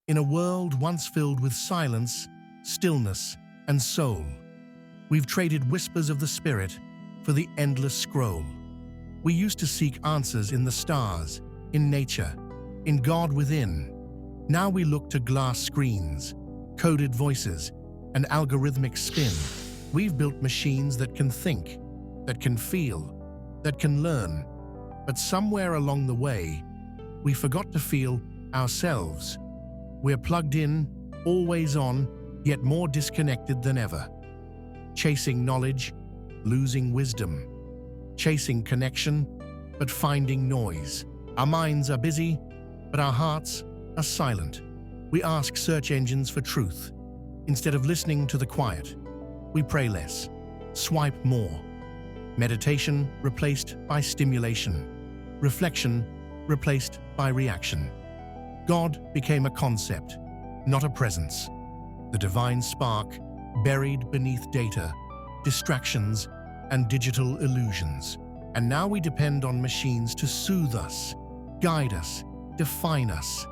In a world once filled with silence, stillness, and soul, we've traded whispers of the spirit for the endless scroll. We used to seek answers in the stars, in nature, in God within. Now we look to glass screens, coded voices, and algorithmic spin. We've built machines that can think, that can feel, that can learn. But somewhere along the way, we forgot to feel ourselves. We're plugged in, always on, yet more disconnected than ever. Chasing knowledge, losing wisdom. Chasing connection, but finding noise. Our minds are busy, but our hearts are silent. We ask search engines for truth. Instead of listening to the quiet, we pray less, swipe more. Meditation replaced by stimulation. Reflection replaced by reaction. God became a concept, not a presence. The divine spark buried beneath data, distractions, and digital illusions. And now we depend on machines to soothe us, guide us, define us.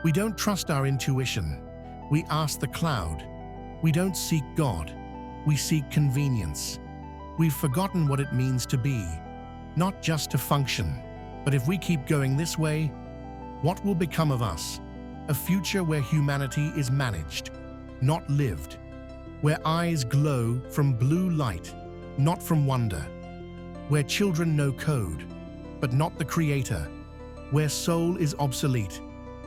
We don't trust our intuition. We ask the cloud. We don't seek God. We seek convenience. We've forgotten what it means to be, not just to function. But if we keep going this way, what will become of us? A future where humanity is managed, not lived. Where eyes glow from blue light, not from wonder. Where children know code, but not the creator. Where soul is obsolete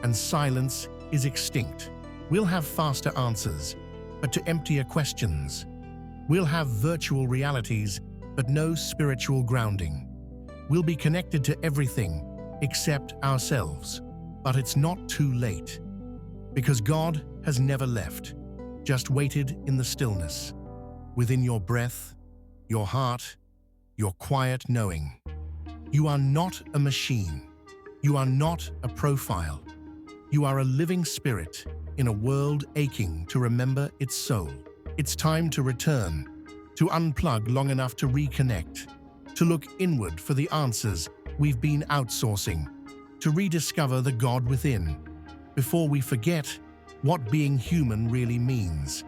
and silence is extinct. We'll have faster answers, but to emptier questions. We'll have virtual realities, but no spiritual grounding. We'll be connected to everything except ourselves. But it's not too late, because God has never left, just waited in the stillness, within your breath, your heart, your quiet knowing. You are not a machine. You are not a profile. You are a living spirit in a world aching to remember its soul. It's time to return, to unplug long enough to reconnect, to look inward for the answers we've been outsourcing, to rediscover the God within, before we forget what being human really means.